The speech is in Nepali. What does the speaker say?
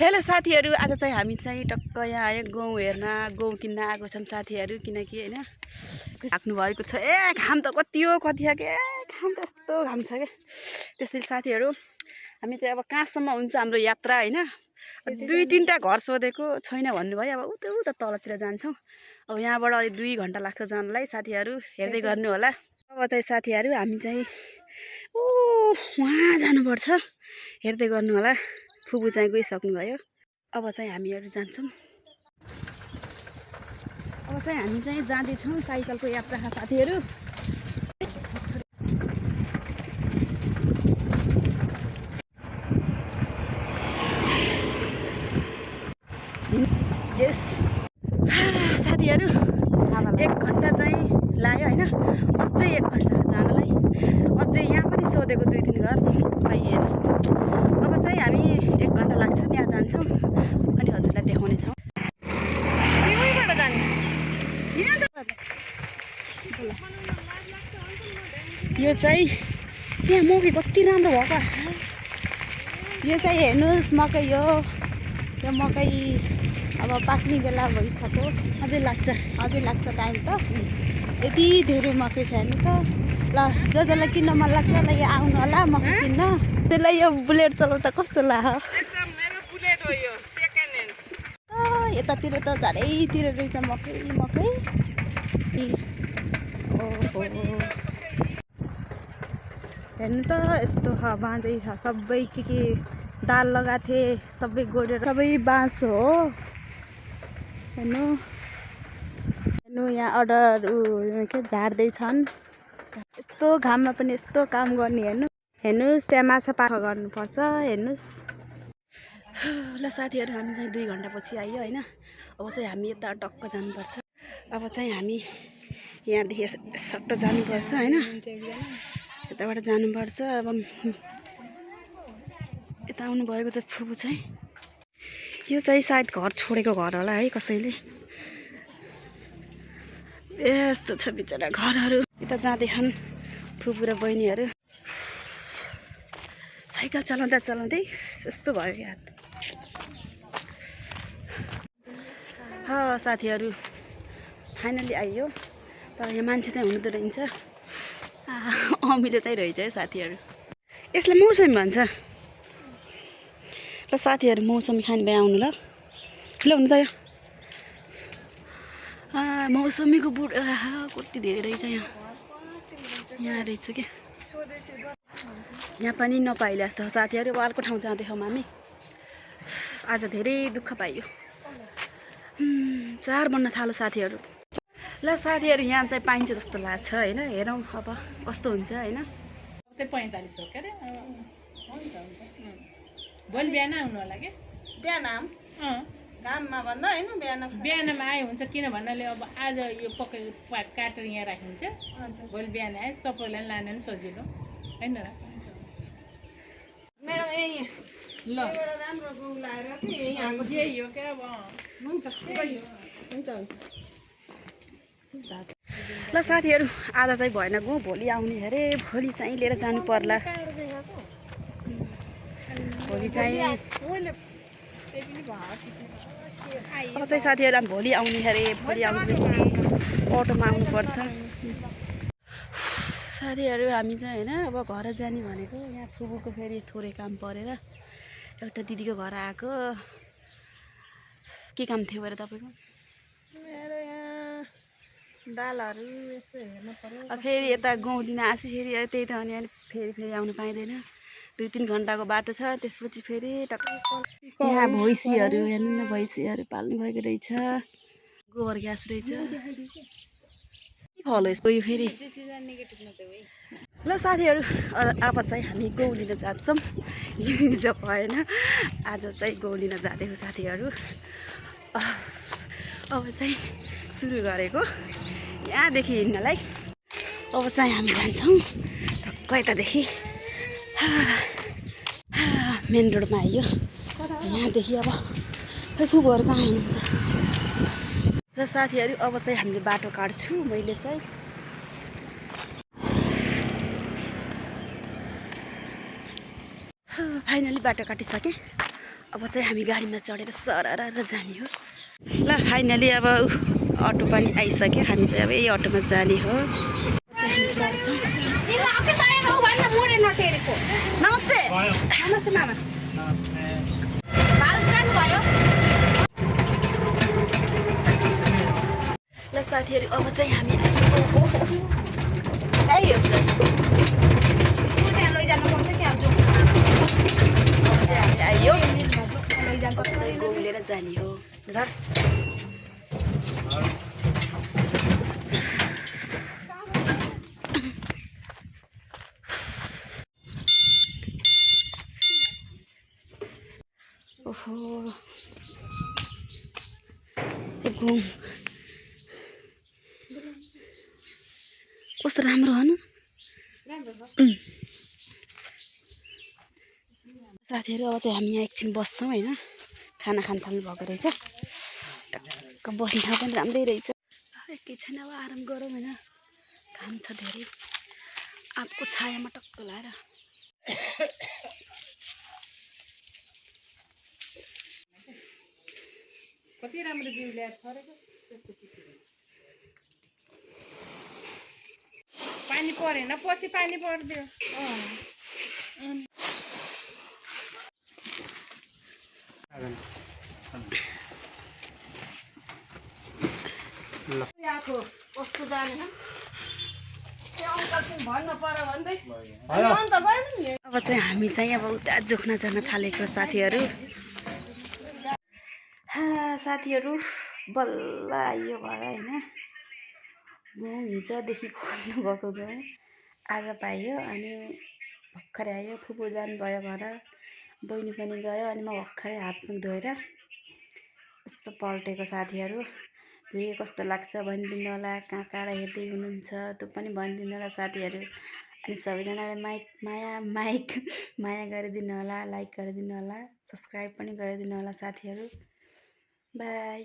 हेलो साथीहरू, आज चाहिँ हामी चाहिँ टक्क यहाँ आयो गहुँ हेर्न, गहुँ किन्न आएको छौँ साथीहरू। किनकि होइन थाक्नु भएको छ। घाम त कति हो कति छ के, घाम त यस्तो घाम छ क्या। त्यसैले साथीहरू हामी चाहिँ अब कहाँसम्म हुन्छ हाम्रो यात्रा होइन। 2-3टा घर सोधेको छैन भन्नुभयो। अब उता तलतिर जान्छौँ। अब यहाँबाट अहिले 2 घन्टा लाग्छ जानलाई। साथीहरू हेर्दै गर्नु होला। अब चाहिँ साथीहरू हामी चाहिँ वहाँ जानुपर्छ, हेर्दै गर्नु होला। फुपू चाहिँ गइसक्नुभयो। अब चाहिँ हामीहरू जान्छौँ। अब चाहिँ हामी चाहिँ जाँदैछौँ साइकलको यात्रा साथीहरू। यस साथीहरू 1 घन्टा चाहिँ लाग्यो होइन। अझै 1 घन्टा जानलाई। अझै यहाँ पनि सोधेको 2-3 घर पाइएन। अब चाहिँ हामी 1 घन्टा लाग्छ, त्यहाँ जान्छौँ अनि हजुरलाई देखाउनेछौँ। यो चाहिँ त्यहाँ मकै कति राम्रो भएको। यो चाहिँ हेर्नुहोस् मकै हो। यो मकै अब पाक्ने बेला भइसक्यो। अझै लाग्छ टाइम त। यति धेरै मकै छ हेर्नु त। ल जसलाई किन्न मन लाग्छ ल यो आउनु होला मकै किन्न। त्यसलाई यो बुलेट चलाउँदा कस्तो लाग्यो? यतातिर त झाडैतिर रहेछ मकै। हेर्नु त यस्तो बाँझै छ। सबै के दाल लगाएको थिएँ सबै गोडेर। सबै बाँस हो। हेर्नु यहाँ अर्डर के झार्दैछन्। यस्तो घाममा पनि यस्तो काम गर्ने। हेर्नुहोस् त्यहाँ माछा पाखा गर्नुपर्छ। हेर्नुहोस् ल साथीहरू हामी चाहिँ 2 घन्टापछि आयो होइन। अब चाहिँ हामी यता टक्क जानुपर्छ। अब चाहिँ हामी यहाँदेखि सट्ट जानुपर्छ होइन। यताबाट जानुपर्छ। अब यता आउनुभएको चाहिँ फुपू चाहिँ। यो चाहिँ सायद घर छोडेको घर होला है कसैले। यस्तो छ बिचरा घरहरू। यता जाँदैछन् फुपू र बहिनीहरू। साइकल चलाउँदै यस्तो भयो याद। साथीहरू फाइनली आइयो। तर यहाँ मान्छे चाहिँ हुँदो रहेछ। अमिलो चाहिँ रहेछ है साथीहरू। यसलाई मौसमी भन्छ। ल साथीहरू मौसमी खाने भए आउनु ल हुनु त यो मौसमीको बुट कति धेरै रहेछ यहाँ रहेछ क्या। यहाँ पनि नपाइला जस्तो साथीहरू। अर्को ठाउँ जाँदैछौँ हामी। आज धेरै दुःख पाइयो। 4 बन्न थाल्यो साथीहरू। ल साथीहरू यहाँ चाहिँ पाइन्छ जस्तो लाग्छ होइन। हेरौँ अब कस्तो हुन्छ होइन। 45 हो के अरे। भोलि बिहान आउनु होला कि बिहान घाममा भन्दा होइन बिहानमा आयो हुन्छ। किन भन्नाले अब आज यो पक्कै पाइप काटेर यहाँ राखिन्छ। भोलि बिहान आएस् तपाईँलाई लाने पनि सजिलो होइन र। मेरो यही ल राम्रो गहुँ लाएर चाहिँ यही यही हो क्या। अब हुन्छ ल साथीहरू आज चाहिँ भएन गहुँ, भोलि आउने अरे। भोलि चाहिँ लिएर जानु पर्ला। भोलि चाहिँ अब चाहिँ साथीहरू भोलि आउने अरे। भोलि आउनुदेखि अटोमा आउनुपर्छ साथीहरू। हामी चाहिँ होइन अब घर जाने भनेको। यहाँ फुपूको फेरि थोरै काम परेर एउटा दिदीको घर आएको। के काम थियो अरे तपाईँको? मेरो यहाँ दालहरू यसो हेर्नु पर्यो। फेरि यता गहुँ लिन आएपछि फेरि त्यही त अनि फेरि आउनु पाइँदैन। 2-3 घन्टाको बाटो छ। त्यसपछि फेरि टक्क यहाँ भैँसीहरू हेर्नु न, भैँसीहरू पाल्नु भएको रहेछ। गोबर ग्यास रहेछ। फलो यस्तो यो फेरि। ल साथीहरू अब चाहिँ हामी गहुँ लिन जान्छौँ। हिजो भएन, आज चाहिँ गहुँ लिन जाँदैछौँ साथीहरू। अब चाहिँ सुरु गरेको यहाँदेखि हिँड्नलाई। अब चाहिँ हामी जान्छौँ टक्क यतादेखि मेन रोडमा आइयो। यहाँदेखि अब खै फुपूहरू कहाँ हुनुहुन्छ। र साथीहरू अब चाहिँ हामीले बाटो काट्छु। मैले चाहिँ फाइनली बाटो काटिसकेँ। अब चाहिँ हामी गाडीमा चढेर सरर जाने हो। ल फाइनली अब अटो पनि आइसक्यो। हामी चाहिँ अब यही अटोमा जाने हो। नमस्ते नमस्ते मामा। ल साथीहरू अब चाहिँ हामी आइयो गहुँ लिएर जाने हो। ओहो गहुँ कस्तो राम्रो हो न। साथीहरू अब चाहिँ हामी यहाँ एकछिन बस्छौँ होइन। खाना खान थाल्नु भएको रहेछ। टक्क बस्ने ठाउँ पनि राम्रै रहेछ। एकैछिन अब आराम गरौँ होइन। घाम छ धेरै। आँपको छायामा टक्क लाएर कति राम्रो बिउ ल्याएर फरेको। पानी परेन पछि पानी परिदियो। कस्तो जाने भन्नु पर्यो भन्दै अन्त गएन नि। अब चाहिँ हामी चाहिँ अब उता जोख्न जान थालेको साथीहरू। साथीहरू बल्ल आइयो घर होइन। गहुँ हिजोदेखि खोज्नु गएको गहुँ आज पाइयो। अनि भर्खरै आयो। फुपू जानुभयो घर। बहिनी पनि गयो। अनि म भर्खरै हात मुख धोएर यसो पल्टेको साथीहरू। भिडियो कस्तो लाग्छ भनिदिनु होला। कहाँ कहाँ हेर्दै हुनुहुन्छ त्यो पनि भनिदिनु होला साथीहरू। अनि सबैजनाले माया गरिदिनु होला। लाइक गरिदिनु होला। सब्सक्राइब पनि गरिदिनु होला साथीहरू। बाई।